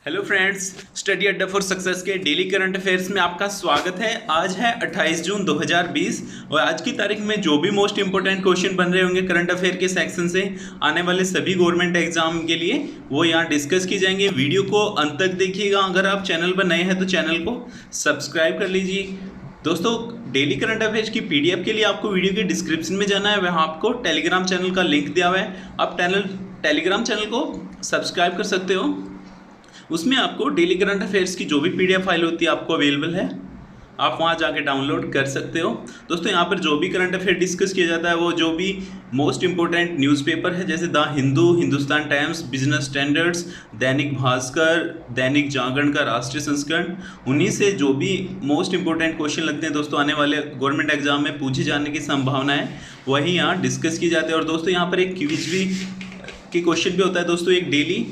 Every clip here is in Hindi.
हेलो फ्रेंड्स, स्टडी अड्डा फॉर सक्सेस के डेली करंट अफेयर्स में आपका स्वागत है। आज है 28 जून 2020 और आज की तारीख में जो भी मोस्ट इंपोर्टेंट क्वेश्चन बन रहे होंगे करंट अफेयर के सेक्शन से आने वाले सभी गवर्नमेंट एग्जाम के लिए वो यहाँ डिस्कस की जाएंगे। वीडियो को अंत तक देखिएगा। अगर आप चैनल पर नए हैं तो चैनल को सब्सक्राइब कर लीजिए। दोस्तों, डेली करंट अफेयर्स की पीडीएफ के लिए आपको वीडियो के डिस्क्रिप्शन में जाना है, वहाँ आपको टेलीग्राम चैनल का लिंक दिया हुआ है। आप टेलीग्राम चैनल को सब्सक्राइब कर सकते हो। उसमें आपको डेली करंट अफेयर्स की जो भी पीडीएफ फाइल होती है आपको अवेलेबल है, आप वहाँ जाके डाउनलोड कर सकते हो। दोस्तों, यहाँ पर जो भी करंट अफेयर डिस्कस किया जाता है वो जो भी मोस्ट इंपॉर्टेंट न्यूज़पेपर है जैसे the Hindu, Hindustan times, business standards, Dainik Bhaskar, Dainik Jagran का राष्ट्रीय संस्करण, उन्हीं से जो भी मोस्ट इंपॉर्टेंट क्वेश्चन लगते हैं दोस्तों आने वाले गवर्नमेंट एग्जाम में पूछे जाने की संभावना है, वही यहाँ डिस्कस की जाती है। और दोस्तों, यहाँ पर एक क्विज भी की क्वेश्चन भी होता है। दोस्तों, एक डेली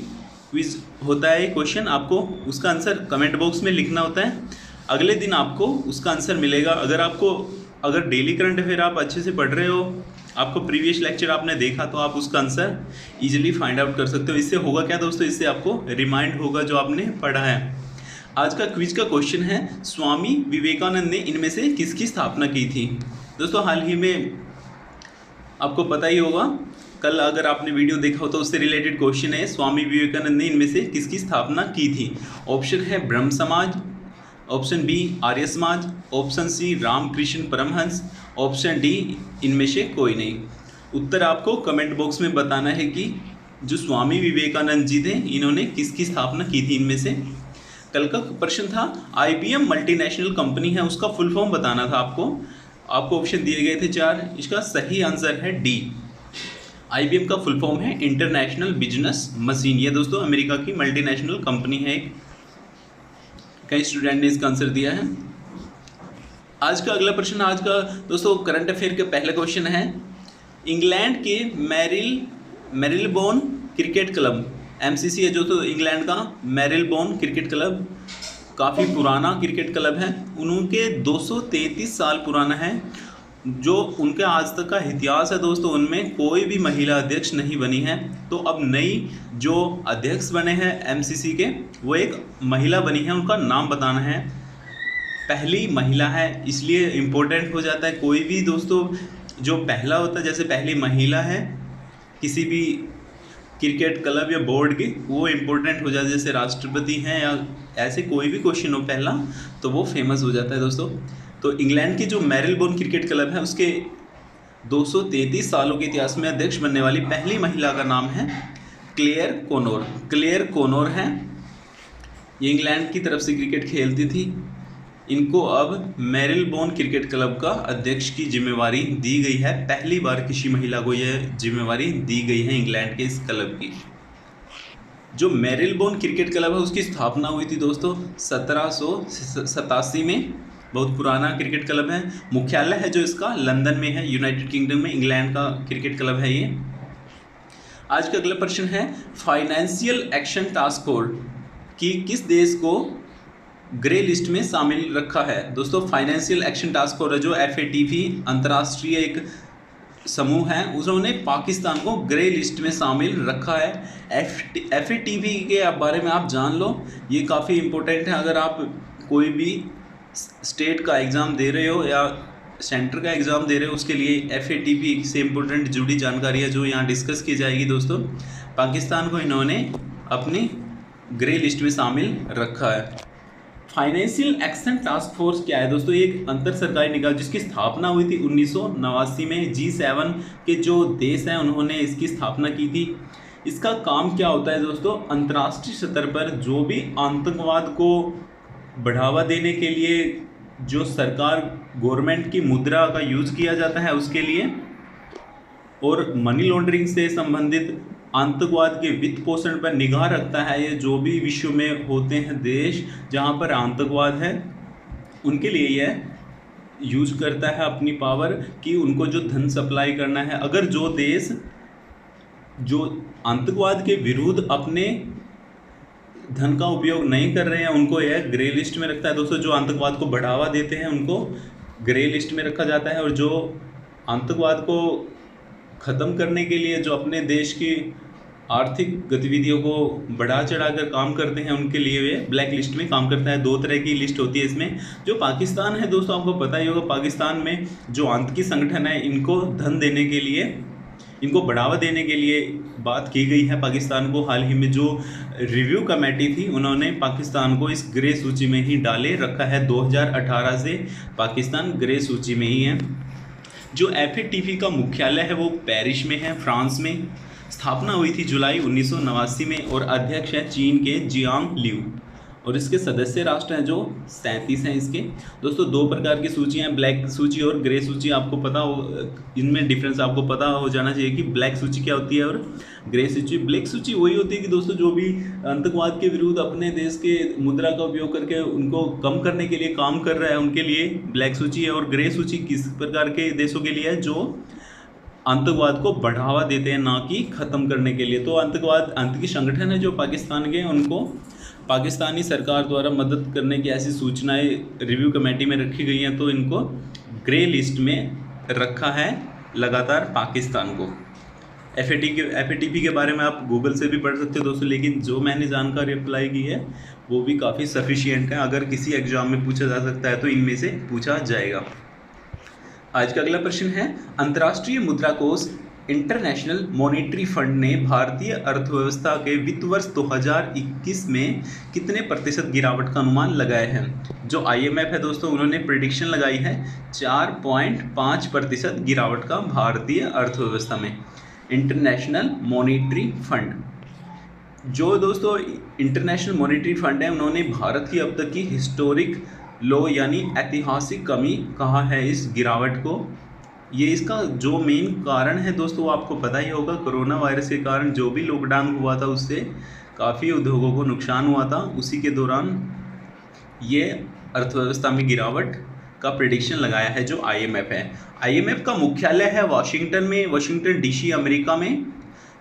क्विज होता है क्वेश्चन, आपको उसका आंसर कमेंट बॉक्स में लिखना होता है। अगले दिन आपको उसका आंसर मिलेगा। अगर डेली करंट अफेयर आप अच्छे से पढ़ रहे हो, आपको प्रीवियस लेक्चर आपने देखा, तो आप उसका आंसर इजीली फाइंड आउट कर सकते हो। इससे होगा क्या दोस्तों, इससे आपको रिमाइंड होगा जो आपने पढ़ा है। आज का क्विज का क्वेश्चन है, स्वामी विवेकानंद ने इनमें से किसकी स्थापना की थी। दोस्तों, हाल ही में आपको पता ही होगा, कल अगर आपने वीडियो देखा हो तो उससे रिलेटेड क्वेश्चन है, स्वामी विवेकानंद ने इनमें से किसकी स्थापना की थी। ऑप्शन है ब्रह्म समाज, option B Arya Samaj, option C Ramakrishna Paramahamsa, option D इनमें से कोई नहीं। उत्तर आपको कमेंट बॉक्स में बताना है कि जो स्वामी विवेकानंद जी थे इन्होंने किसकी स्थापना की थी इनमें से। कल का प्रश्न था IBM मल्टीनेशनल कंपनी है, उसका फुल फॉर्म बताना था आपको ऑप्शन दिए गए थे 4। इसका सही आंसर है डी। IBM का फुल फॉर्म है इंटरनेशनल बिजनेस मशीन। ये दोस्तों अमेरिका की मल्टीनेशनल कंपनी है। कई स्टूडेंट ने इसका आंसर दिया है। आज का अगला प्रश्न, आज का दोस्तों करंट अफेयर का पहला क्वेश्चन है, इंग्लैंड के मैरिलबोर्न क्रिकेट क्लब, MCC है जो तो इंग्लैंड का मैरिलबोर्न क्रिकेट क्लब काफ़ी पुराना क्रिकेट क्लब है। उनके 233 साल पुराना है। जो उनके आज तक का इतिहास है दोस्तों, उनमें कोई भी महिला अध्यक्ष नहीं बनी है। तो अब नई जो अध्यक्ष बने हैं MCC के, वो एक महिला बनी है, उनका नाम बताना है। पहली महिला है, इसलिए इम्पोर्टेंट हो जाता है। कोई भी दोस्तों जो पहला होता है, जैसे पहली महिला है किसी भी क्रिकेट क्लब या बोर्ड की, वो इम्पोर्टेंट हो जाता है। जैसे राष्ट्रपति हैं या ऐसे कोई भी क्वेश्चन हो पहला, तो वो फेमस हो जाता है दोस्तों। तो इंग्लैंड की जो मैरिलबोर्न क्रिकेट क्लब है उसके 233 सालों के इतिहास में अध्यक्ष बनने वाली पहली महिला का नाम है क्लेयर कोनोर है। ये इंग्लैंड की तरफ से क्रिकेट खेलती थी। इनको अब मैरिलबोर्न क्रिकेट क्लब का अध्यक्ष की जिम्मेवारी दी गई है। पहली बार किसी महिला को यह जिम्मेवारी दी गई है इंग्लैंड के इस क्लब की। जो मैरिलबोर्न क्रिकेट क्लब है उसकी स्थापना हुई थी दोस्तों 1787 में। बहुत पुराना क्रिकेट क्लब है। मुख्यालय है जो इसका लंदन में है, यूनाइटेड किंगडम में। इंग्लैंड का क्रिकेट क्लब है ये। आज का अगला प्रश्न है, फाइनेंशियल एक्शन टास्क फोर्स की किस देश को ग्रे लिस्ट में शामिल रखा है। दोस्तों, फाइनेंशियल एक्शन टास्क फोर्स जो FATF अंतर्राष्ट्रीय एक समूह है, उन्होंने पाकिस्तान को ग्रे लिस्ट में शामिल रखा है। FATF के बारे में आप जान लो, ये काफ़ी इम्पोर्टेंट है। अगर आप कोई भी स्टेट का एग्ज़ाम दे रहे हो या सेंटर का एग्ज़ाम दे रहे हो, उसके लिए FATF से इम्पोर्टेंट जुड़ी जानकारी है जो यहाँ डिस्कस की जाएगी। दोस्तों, पाकिस्तान को इन्होंने अपनी ग्रे लिस्ट में शामिल रखा है। फाइनेंशियल एक्शन टास्क फोर्स क्या है दोस्तों, एक अंतर सरकारी निकाय जिसकी स्थापना हुई थी 1989 में। G7 के जो देश हैं उन्होंने इसकी स्थापना की थी। इसका काम क्या होता है दोस्तों, अंतर्राष्ट्रीय स्तर पर जो भी आतंकवाद को बढ़ावा देने के लिए जो सरकार गवर्नमेंट की मुद्रा का यूज़ किया जाता है उसके लिए, और मनी लॉन्ड्रिंग से संबंधित आतंकवाद के वित्त पोषण पर निगाह रखता है। ये जो भी विश्व में होते हैं देश जहाँ पर आतंकवाद है, उनके लिए यह यूज करता है अपनी पावर कि उनको जो धन सप्लाई करना है। अगर जो देश जो आतंकवाद के विरुद्ध अपने धन का उपयोग नहीं कर रहे हैं, उनको यह ग्रे लिस्ट में रखता है। दोस्तों, जो आतंकवाद को बढ़ावा देते हैं उनको ग्रे लिस्ट में रखा जाता है, और जो आतंकवाद को ख़त्म करने के लिए जो अपने देश की आर्थिक गतिविधियों को बढ़ा चढ़ाकर काम करते हैं उनके लिए वे ब्लैक लिस्ट में काम करता है। दो तरह की लिस्ट होती है इसमें। जो पाकिस्तान है दोस्तों, आपको पता ही होगा, पाकिस्तान में जो आतंकी संगठन है इनको धन देने के लिए, इनको बढ़ावा देने के लिए बात की गई है पाकिस्तान को। हाल ही में जो रिव्यू कमेटी थी उन्होंने पाकिस्तान को इस ग्रे सूची में ही डाले रखा है। 2018 से पाकिस्तान ग्रे सूची में ही है। जो FATF का मुख्यालय है वो पेरिस में है, फ्रांस में। स्थापना हुई थी जुलाई 1989 में और अध्यक्ष है चीन के जियांग लियू और इसके सदस्य राष्ट्र हैं जो 37 हैं इसके। दोस्तों दो प्रकार की सूचियाँ हैं, ब्लैक सूची और ग्रे सूची। आपको पता हो, इनमें डिफरेंस आपको पता हो जाना चाहिए कि ब्लैक सूची क्या होती है और ग्रे सूची। ब्लैक सूची वही होती है कि दोस्तों जो भी आतंकवाद के विरुद्ध अपने देश के मुद्रा का उपयोग करके उनको कम करने के लिए काम कर रहा है उनके लिए ब्लैक सूची है। और ग्रे सूची किस प्रकार के देशों के लिए है, जो आतंकवाद को बढ़ावा देते हैं, ना कि ख़त्म करने के लिए। तो आतंकी संगठन है जो पाकिस्तान के, उनको पाकिस्तानी सरकार द्वारा मदद करने की ऐसी सूचनाएं रिव्यू कमेटी में रखी गई हैं, तो इनको ग्रे लिस्ट में रखा है लगातार पाकिस्तान को। FATF के बारे में आप गूगल से भी पढ़ सकते हो दोस्तों, लेकिन जो मैंने जानकारी अप्लाई की है वो भी काफ़ी सफिशिएंट है। अगर किसी एग्जाम में पूछा जा सकता है तो इनमें से पूछा जाएगा। आज का अगला प्रश्न है, अंतर्राष्ट्रीय मुद्रा कोष इंटरनेशनल मॉनेटरी फंड ने भारतीय अर्थव्यवस्था के वित्त वर्ष 2021 में कितने प्रतिशत गिरावट का अनुमान लगाया है। जो IMF है दोस्तों, उन्होंने प्रेडिक्शन लगाई है 4.5% गिरावट का भारतीय अर्थव्यवस्था में। इंटरनेशनल मॉनेटरी फंड, जो दोस्तों इंटरनेशनल मॉनेटरी फंड है, उन्होंने भारत की अब तक की हिस्टोरिक लो यानी ऐतिहासिक कमी कहा है इस गिरावट को। ये इसका जो मेन कारण है दोस्तों वो आपको पता ही होगा, कोरोना वायरस के कारण जो भी लॉकडाउन हुआ था उससे काफ़ी उद्योगों को नुकसान हुआ था। उसी के दौरान ये अर्थव्यवस्था में गिरावट का प्रेडिक्शन लगाया है जो IMF है। IMF का मुख्यालय है वाशिंगटन में, वाशिंगटन DC अमेरिका में,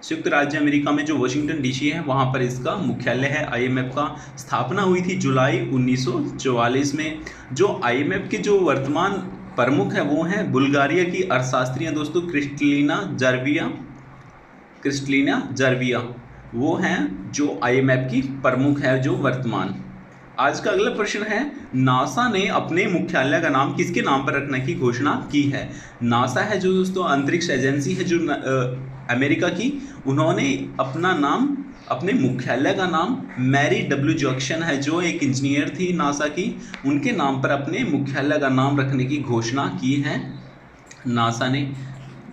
संयुक्त राज्य अमेरिका में जो वाशिंगटन DC है वहाँ पर इसका मुख्यालय है। IMF का स्थापना हुई थी जुलाई 1944 में। जो IMF के जो वर्तमान प्रमुख है वो हैं बुल्गारिया की अर्थशास्त्री हैं दोस्तों, क्रिस्टलिना जर्विया, वो हैं जो IMF की प्रमुख है जो वर्तमान। आज का अगला प्रश्न है, नासा ने अपने मुख्यालय का नाम किसके नाम पर रखने की घोषणा की है। नासा है जो दोस्तों अंतरिक्ष एजेंसी है जो अमेरिका की, उन्होंने अपना नाम, अपने मुख्यालय का नाम मैरी W जैक्सन है जो एक इंजीनियर थी नासा की, उनके नाम पर अपने मुख्यालय का नाम रखने की घोषणा की है नासा ने।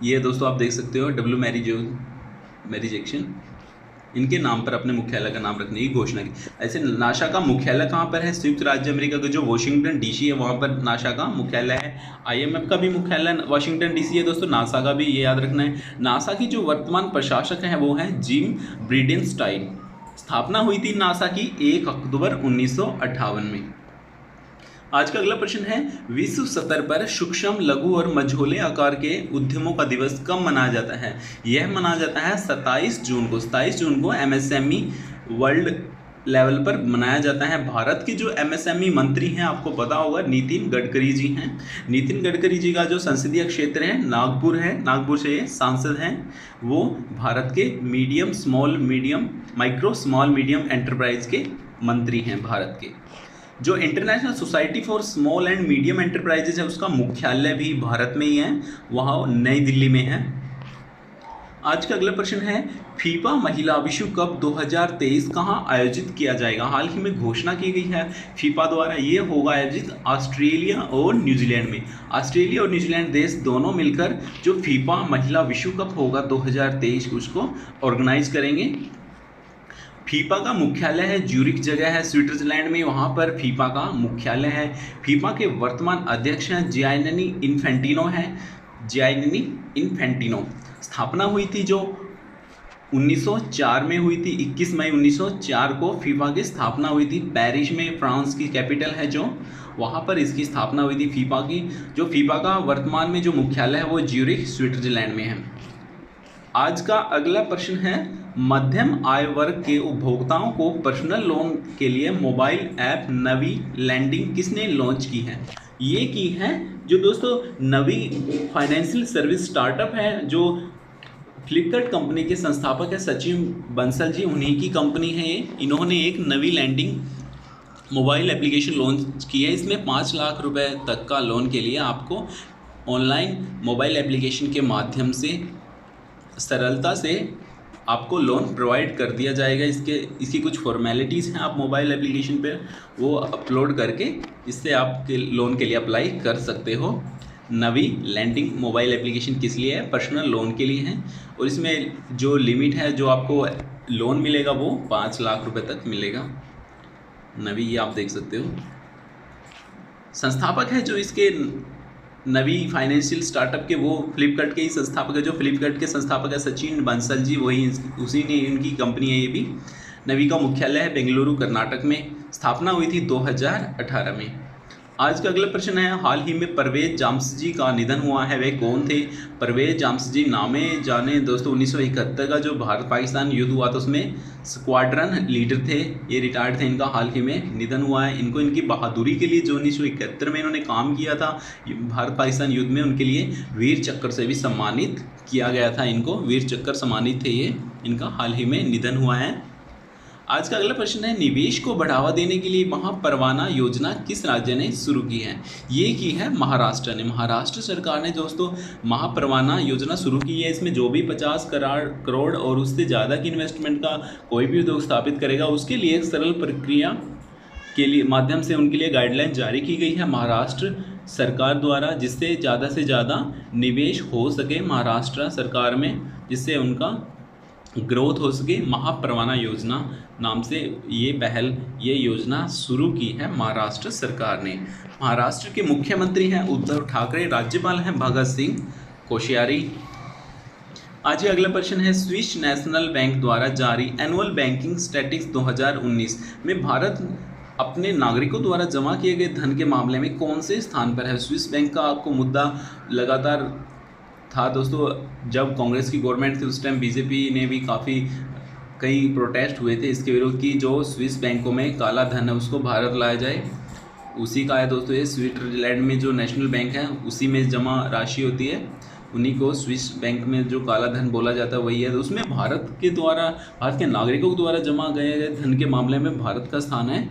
ये दोस्तों आप देख सकते हो मैरी जैक्सन, इनके नाम पर अपने मुख्यालय का नाम रखने की घोषणा की। ऐसे नासा का मुख्यालय कहाँ पर है, संयुक्त राज्य अमेरिका का जो वाशिंगटन DC है वहाँ पर नासा का मुख्यालय है। IMF का भी मुख्यालय वाशिंगटन DC है दोस्तों, नासा का भी, ये याद रखना है। नासा की जो वर्तमान प्रशासक हैं वो हैं जिम ब्रिडेनस्टाइन। स्थापना हुई थी नासा की 1 अक्टूबर 1958 में। आज का अगला प्रश्न है, विश्व स्तर पर सूक्ष्म, लघु और मझोले आकार के उद्यमों का दिवस कब मनाया जाता है। यह मनाया जाता है 27 जून को। 27 जून को MSME वर्ल्ड लेवल पर मनाया जाता है। भारत के जो MSME मंत्री हैं आपको पता होगा, नितिन गडकरी जी हैं। नितिन गडकरी जी का जो संसदीय क्षेत्र है नागपुर है, नागपुर से ये सांसद हैं। वो भारत के माइक्रो स्मॉल मीडियम एंटरप्राइज के मंत्री हैं भारत के। जो international society for small and medium enterprises है उसका मुख्यालय भी भारत में ही है, वहाँ नई दिल्ली में है। आज का अगला प्रश्न है, फीफा महिला विश्व कप 2023 कहाँ आयोजित किया जाएगा। हाल ही में घोषणा की गई है फीफा द्वारा, ये होगा आयोजित ऑस्ट्रेलिया और न्यूजीलैंड में। ऑस्ट्रेलिया और न्यूजीलैंड देश दोनों मिलकर जो फीफा महिला विश्व कप होगा 2023 उसको ऑर्गेनाइज करेंगे। फीफा का मुख्यालय है ज्यूरिख जगह है स्विट्जरलैंड में, वहाँ पर फीफा का मुख्यालय है। फीफा के वर्तमान अध्यक्ष हैं जियानी इन्फेंटिनो। स्थापना हुई थी जो 1904 में हुई थी, 21 मई 1904 को फीफा की स्थापना हुई थी। पेरिस में, फ्रांस की कैपिटल है जो, वहाँ पर इसकी स्थापना हुई थी फीफा की। जो फीफा का वर्तमान में जो मुख्यालय है वो ज्यूरिख स्विट्जरलैंड में है। आज का अगला प्रश्न है, मध्यम आय वर्ग के उपभोक्ताओं को पर्सनल लोन के लिए मोबाइल ऐप नवी लैंडिंग किसने लॉन्च की है। ये की है जो दोस्तों नवी फाइनेंशियल सर्विस स्टार्टअप है जो फ्लिपकार्ट कंपनी के संस्थापक है सचिन बंसल जी, उन्हीं की कंपनी है ये। इन्होंने एक नवी लैंडिंग मोबाइल एप्लीकेशन लॉन्च की है। इसमें 5 लाख रुपए तक का लोन के लिए आपको ऑनलाइन मोबाइल एप्लीकेशन के माध्यम से सरलता से आपको लोन प्रोवाइड कर दिया जाएगा। इसकी कुछ फॉर्मेलिटीज़ हैं, आप मोबाइल एप्लीकेशन पे वो अपलोड करके इससे आपके लोन के लिए अप्लाई कर सकते हो। नवी लैंडिंग मोबाइल एप्लीकेशन किस लिए है? पर्सनल लोन के लिए है। और इसमें जो लिमिट है, जो आपको लोन मिलेगा वो 5 लाख रुपए तक मिलेगा। नवी ये आप देख सकते हो। संस्थापक है जो इसके नवी फाइनेंशियल स्टार्टअप के, वो फ्लिपकार्ट के ही संस्थापक है। जो फ्लिपकार्ट के संस्थापक है सचिन बंसल जी, वही उसी ने इनकी कंपनी है ये भी। नवी का मुख्यालय है बेंगलुरु कर्नाटक में। स्थापना हुई थी 2018 में। आज का अगला प्रश्न है, हाल ही में परवेज जामसी का निधन हुआ है, वे कौन थे? परवेज जामसी नामे जाने दोस्तों 1971 का जो भारत पाकिस्तान युद्ध हुआ था उसमें स्क्वाड्रन लीडर थे। ये रिटायर्ड थे, इनका हाल ही में निधन हुआ है। इनको इनकी बहादुरी के लिए जो 1971 में इन्होंने काम किया था भारत पाकिस्तान युद्ध में, उनके लिए वीर चक्र से भी सम्मानित किया गया था। इनको वीर चक्र सम्मानित थे ये। इनका हाल ही में निधन हुआ है। आज का अगला प्रश्न है, निवेश को बढ़ावा देने के लिए महापरवाना योजना किस राज्य ने शुरू की है? ये की है महाराष्ट्र ने। महाराष्ट्र सरकार ने दोस्तों महापरवाना योजना शुरू की है। इसमें जो भी 50 करोड़ और उससे ज़्यादा की इन्वेस्टमेंट का कोई भी उद्योग स्थापित करेगा, उसके लिए एक सरल प्रक्रिया के लिए माध्यम से उनके लिए गाइडलाइन जारी की गई है महाराष्ट्र सरकार द्वारा, जिससे ज़्यादा से ज़्यादा निवेश हो सके महाराष्ट्र सरकार में, जिससे उनका ग्रोथ हो सके। महापरवाना योजना नाम से ये योजना शुरू की है महाराष्ट्र सरकार ने। महाराष्ट्र के मुख्यमंत्री हैं उद्धव ठाकरे, राज्यपाल हैं भगत सिंह कोश्यारी। आज के अगला प्रश्न है, स्विस नेशनल बैंक द्वारा जारी एनुअल बैंकिंग स्टैटिस्टिक्स 2019 में भारत अपने नागरिकों द्वारा जमा किए गए धन के मामले में कौन से स्थान पर है? स्विस बैंक का आपको मुद्दा लगातार था दोस्तों। जब कांग्रेस की गवर्नमेंट थी उस टाइम बीजेपी ने भी कई प्रोटेस्ट हुए थे इसके विरोध की जो स्विस बैंकों में काला धन है उसको भारत लाया जाए। उसी का है दोस्तों ये स्विट्जरलैंड में जो नेशनल बैंक है उसी में जमा राशि होती है, उन्हीं को स्विस बैंक में जो काला धन बोला जाता है वही है। तो उसमें भारत के नागरिकों द्वारा जमा गए धन के मामले में भारत का स्थान है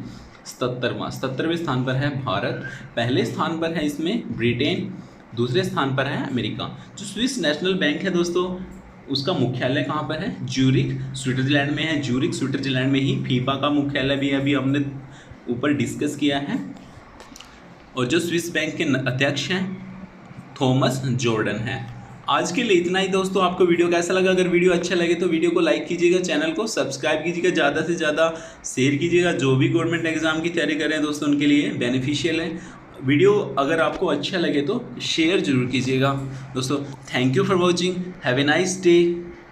77वें स्थान पर है भारत। पहले स्थान पर है इसमें ब्रिटेन, दूसरे स्थान पर है अमेरिका। जो स्विस नेशनल बैंक है दोस्तों उसका मुख्यालय कहाँ पर है? ज्यूरिख स्विट्जरलैंड में है। ज्यूरिख स्विट्जरलैंड में ही फीफा का मुख्यालय भी अभी हमने ऊपर डिस्कस किया है। और जो स्विस बैंक के अध्यक्ष हैं थॉमस जॉर्डन हैं। आज के लिए इतना ही दोस्तों। आपको वीडियो कैसा लगा? अगर वीडियो अच्छा लगे तो वीडियो को लाइक कीजिएगा, चैनल को सब्सक्राइब कीजिएगा, ज़्यादा से ज़्यादा शेयर कीजिएगा। जो भी गवर्नमेंट एग्जाम की तैयारी कर रहे हैं दोस्तों उनके लिए बेनिफिशियल है। वीडियो अगर आपको अच्छा लगे तो शेयर जरूर कीजिएगा दोस्तों। Thank you for watching, have a nice day.